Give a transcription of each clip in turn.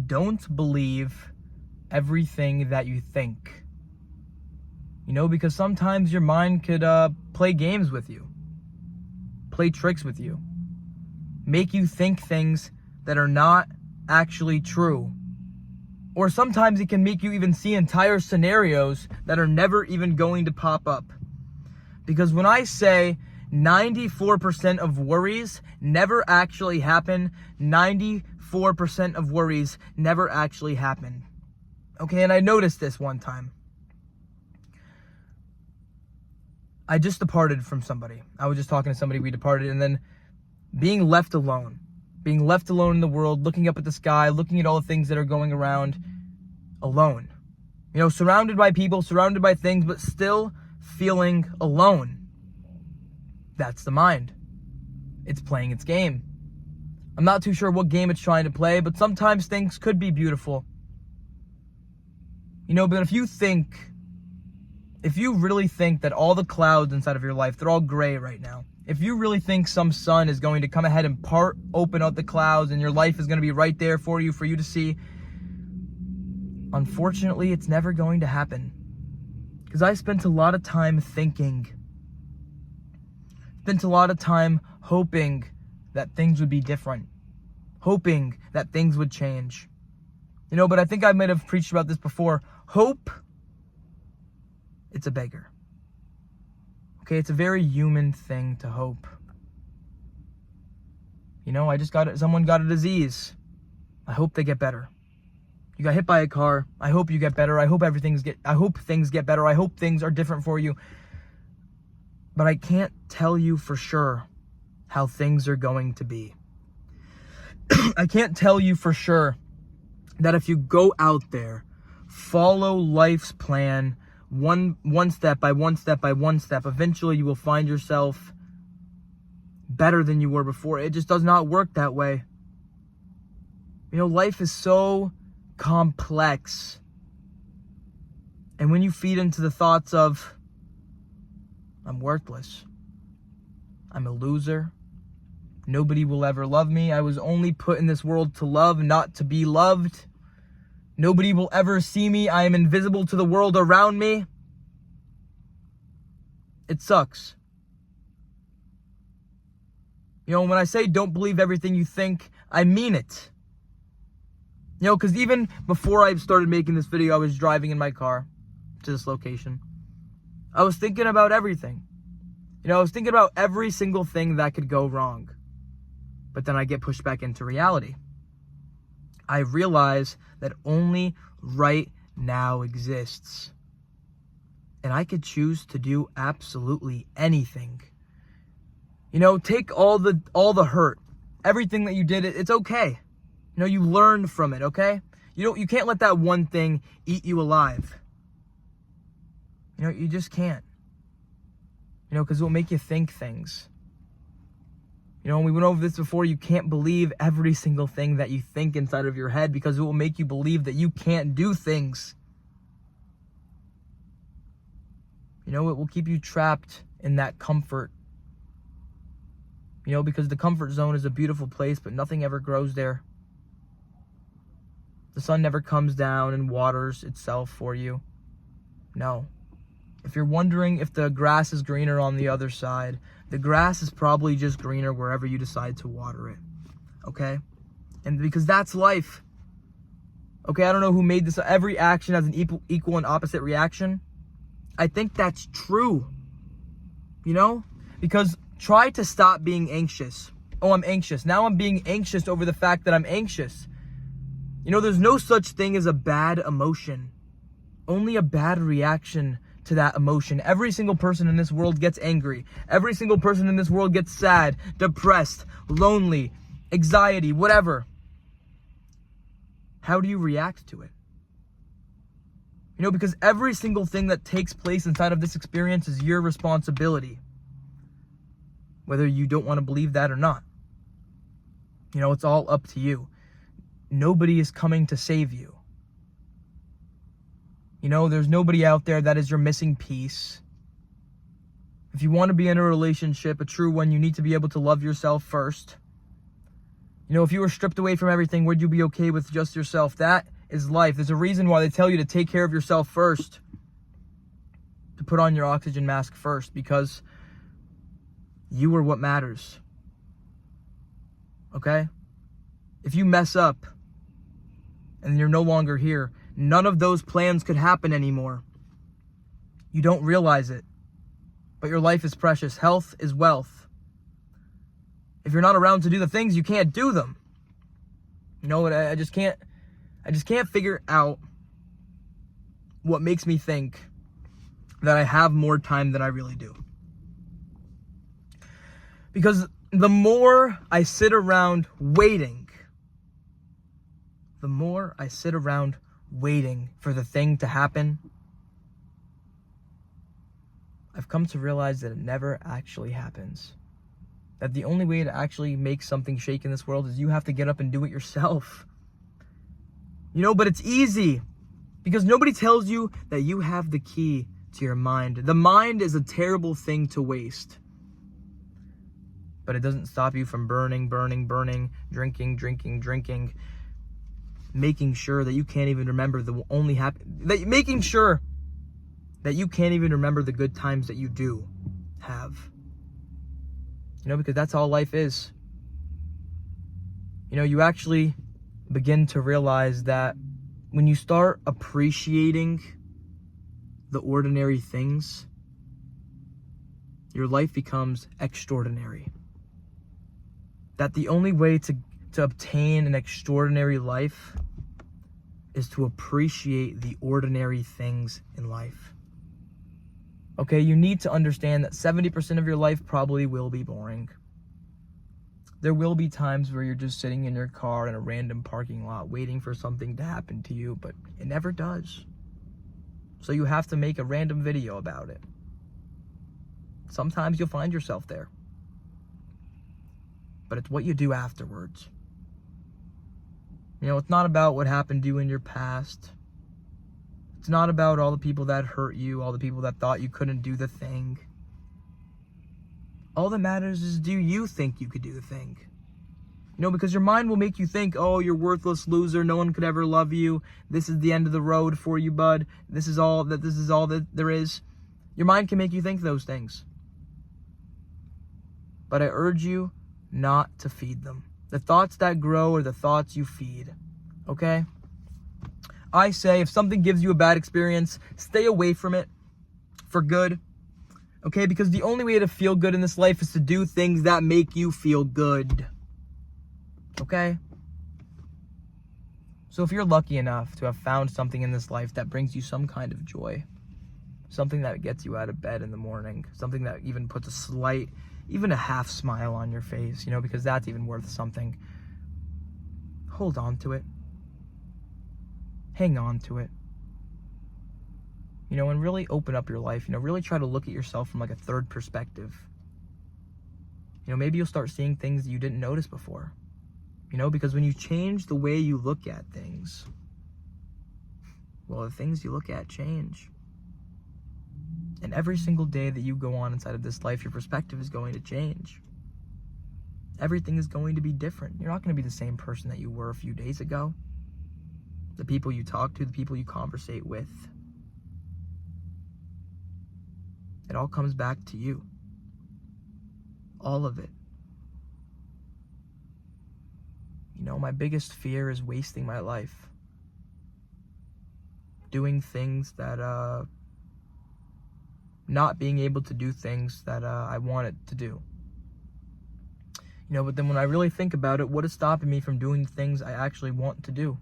don't believe everything that you think. Because sometimes your mind could play games with you, play tricks with you, make you think things that are not actually true. Or sometimes it can make you even see entire scenarios that are never even going to pop up. Because when I say 94% of worries never actually happen, 94% of worries never actually happen. Okay, and I noticed this one time. I just departed from somebody. I was just talking to somebody, we departed, and then being left alone in the world, looking up at the sky, looking at all the things that are going around, alone. Surrounded by people, surrounded by things, but still feeling alone. That's the mind. It's playing its game. I'm not too sure what game it's trying to play, but sometimes things could be beautiful. But if you really think that all the clouds inside of your life, they're all gray right now. If you really think some sun is going to come ahead and open up the clouds and your life is going to be right there for you to see, unfortunately, it's never going to happen. Because I spent a lot of time thinking. Spent a lot of time hoping that things would be different. Hoping that things would change. But I think I might have preached about this before. Hope, it's a beggar. Okay, it's a very human thing to hope. Someone got a disease. I hope they get better. You got hit by a car. I hope you get better. I hope things get better. I hope things are different for you. But I can't tell you for sure how things are going to be. I can't tell you for sure that if you go out there, follow life's plan, one step by one step by one step, eventually you will find yourself better than you were before. It just does not work that way. Life is so complex. And when you feed into the thoughts of, I'm worthless, I'm a loser, nobody will ever love me, I was only put in this world to love, not to be loved, nobody will ever see me, I am invisible to the world around me, it sucks. When I say don't believe everything you think, I mean it. Because even before I started making this video, I was driving in my car to this location. I was thinking about everything. I was thinking about every single thing that could go wrong. But then I get pushed back into reality. I realize that only right now exists. And I could choose to do absolutely anything. Take all the hurt, everything that you did, it's okay. You learn from it, okay? You can't let that one thing eat you alive. You just can't. Because it will make you think things. And we went over this before, you can't believe every single thing that you think inside of your head because it will make you believe that you can't do things. It will keep you trapped in that comfort. Because the comfort zone is a beautiful place, but nothing ever grows there. The sun never comes down and waters itself for you. No. If you're wondering if the grass is greener on the other side, the grass is probably just greener wherever you decide to water it. Okay? And because that's life. Okay, I don't know who made this. Every action has an equal and opposite reaction. I think that's true. Because try to stop being anxious. Oh, I'm anxious. Now I'm being anxious over the fact that I'm anxious. There's no such thing as a bad emotion. Only a bad reaction to that emotion. Every single person in this world gets angry. Every single person in this world gets sad, depressed, lonely, anxiety, whatever. How do you react to it? Because every single thing that takes place inside of this experience is your responsibility. Whether you don't want to believe that or not. It's all up to you. Nobody is coming to save you. There's nobody out there that is your missing piece. If you want to be in a relationship, a true one, you need to be able to love yourself first. You know, if you were stripped away from everything, would you be okay with just yourself? That is life. There's a reason why they tell you to take care of yourself first, to put on your oxygen mask first, because you are what matters. Okay? If you mess up and you're no longer here, none of those plans could happen anymore. You don't realize it, but your life is precious. Health is wealth. If you're not around to do the things, you can't do them. You know what? I just can't figure out what makes me think that I have more time than I really do. Because the more I sit around waiting, for the thing to happen, I've come to realize that it never actually happens. That the only way to actually make something shake in this world is you have to get up and do it yourself. You know, but it's easy because nobody tells you that you have the key to your mind. The mind is a terrible thing to waste. But it doesn't stop you from burning, drinking, making sure that you can't even remember making sure that you can't even remember the good times that you do have. You know, because that's all life is. You know, you actually begin to realize that when you start appreciating the ordinary things, your life becomes extraordinary. That the only way to obtain an extraordinary life is to appreciate the ordinary things in life. Okay, you need to understand that 70% of your life probably will be boring. There will be times where you're just sitting in your car in a random parking lot waiting for something to happen to you, but it never does. So you have to make a random video about it. Sometimes you'll find yourself there. But it's what you do afterwards. You know, it's not about what happened to you in your past. It's not about all the people that hurt you, all the people that thought you couldn't do the thing. All that matters is, do you think you could do the thing? You know, because your mind will make you think, oh, you're a worthless loser, no one could ever love you, this is the end of the road for you, bud, this is all that there is. Your mind can make you think those things. But I urge you not to feed them. The thoughts that grow are the thoughts you feed. Okay? I say if something gives you a bad experience, stay away from it for good. Okay? Because the only way to feel good in this life is to do things that make you feel good. Okay? So if you're lucky enough to have found something in this life that brings you some kind of joy, something that gets you out of bed in the morning, something that even puts even a half smile on your face, you know, because that's even worth something. Hold on to it. Hang on to it. You know, and really open up your life. You know, really try to look at yourself from like a third perspective. You know, maybe you'll start seeing things that you didn't notice before. You know, because when you change the way you look at things, well, the things you look at change. And every single day that you go on inside of this life, your perspective is going to change. Everything is going to be different. You're not going to be the same person that you were a few days ago. The people you talk to, the people you conversate with. It all comes back to you. All of it. You know, my biggest fear is wasting my life. Doing things that, not being able to do things that I wanted to do. You know, but then when I really think about it, what is stopping me from doing the things I actually want to do?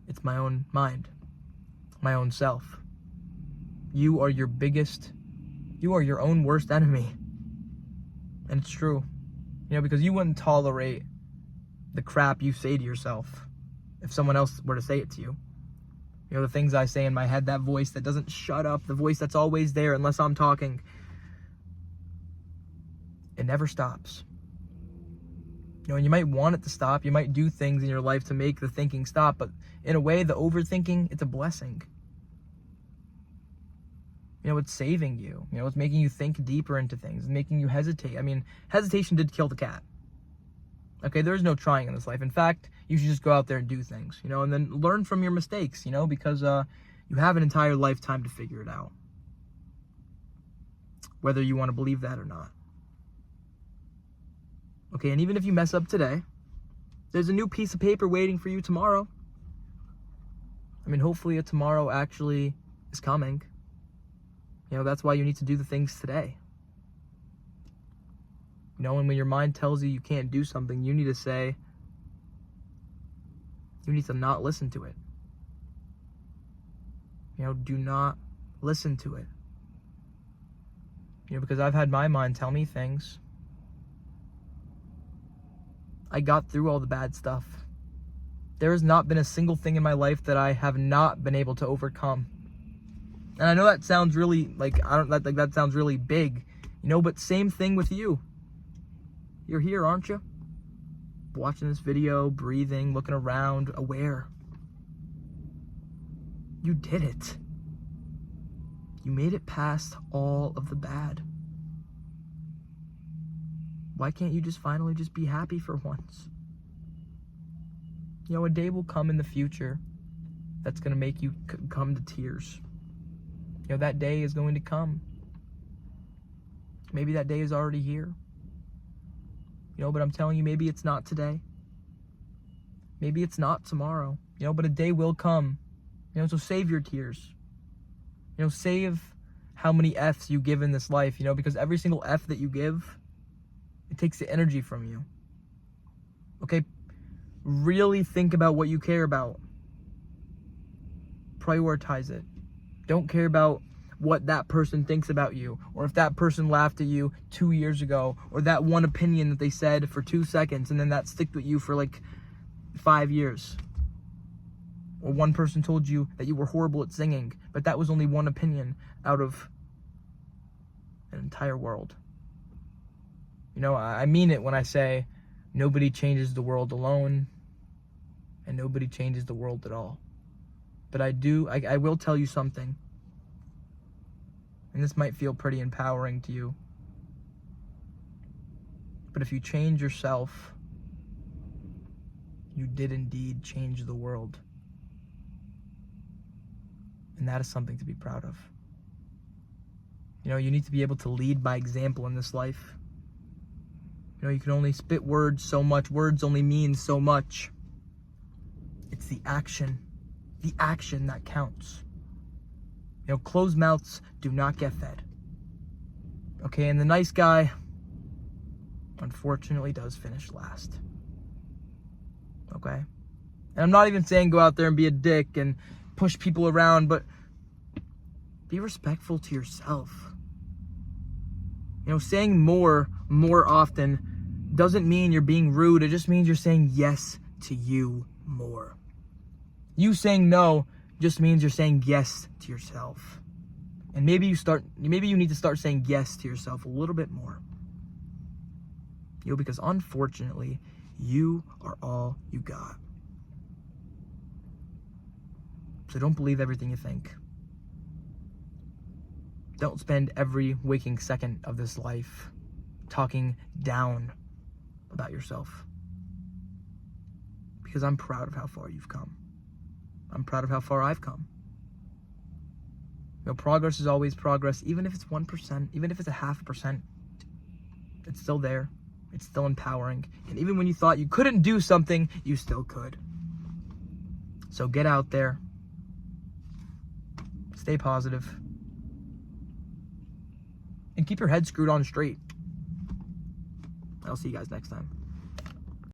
It's my own mind, my own self. You are your own worst enemy. And it's true. You know, because you wouldn't tolerate the crap you say to yourself if someone else were to say it to you. You know, the things I say in my head, that voice that doesn't shut up, the voice that's always there unless I'm talking. It never stops. You know, and you might want it to stop. You might do things in your life to make the thinking stop. But in a way, the overthinking, it's a blessing. You know, it's saving you. You know, it's making you think deeper into things. It's making you hesitate. I mean, hesitation did kill the cat. Okay, there is no trying in this life. In fact, you should just go out there and do things, you know, and then learn from your mistakes, you know, because you have an entire lifetime to figure it out. Whether you want to believe that or not. Okay, and even if you mess up today, there's a new piece of paper waiting for you tomorrow. I mean, hopefully a tomorrow actually is coming. You know, that's why you need to do the things today. You know, and when your mind tells you you can't do something, you need to say, you need to not listen to it. You know, do not listen to it. You know, because I've had my mind tell me things. I got through all the bad stuff. There has not been a single thing in my life that I have not been able to overcome. And I know that sounds really, that sounds really big, you know, but same thing with you. You're here, aren't you? Watching this video, breathing, looking around, aware. You did it. You made it past all of the bad. Why can't you just finally just be happy for once? You know, a day will come in the future that's going to make you come to tears. You know, that day is going to come. Maybe that day is already here. You know, but I'm telling you, maybe it's not today. Maybe it's not tomorrow. You know, but a day will come. You know, so save your tears. You know, save how many F's you give in this life, you know, because every single F that you give, it takes the energy from you. Okay? Really think about what you care about. Prioritize it. Don't care about what that person thinks about you, or if that person laughed at you 2 years ago, or that one opinion that they said for 2 seconds and then that sticked with you for like 5 years. Or one person told you that you were horrible at singing, but that was only one opinion out of an entire world. You know, I mean it when I say nobody changes the world alone and nobody changes the world at all. But I will tell you something. And this might feel pretty empowering to you. But if you change yourself, you did indeed change the world. And that is something to be proud of. You know, you need to be able to lead by example in this life. You know, you can only spit words so much. Words only mean so much. It's the action that counts. You know, closed mouths do not get fed. Okay, and the nice guy, unfortunately, does finish last. Okay? And I'm not even saying go out there and be a dick and push people around, but be respectful to yourself. You know, saying more often doesn't mean you're being rude. It just means you're saying yes to you more. You saying no just means you're saying yes to yourself. And maybe you need to start saying yes to yourself a little bit more. You know, because unfortunately, you are all you got. So don't believe everything you think. Don't spend every waking second of this life talking down about yourself. Because I'm proud of how far you've come. I'm proud of how far I've come. You know, progress is always progress, even if it's 1%, even if it's 0.5%. It's still there. It's still empowering. And even when you thought you couldn't do something, you still could. So get out there. Stay positive. And keep your head screwed on straight. I'll see you guys next time.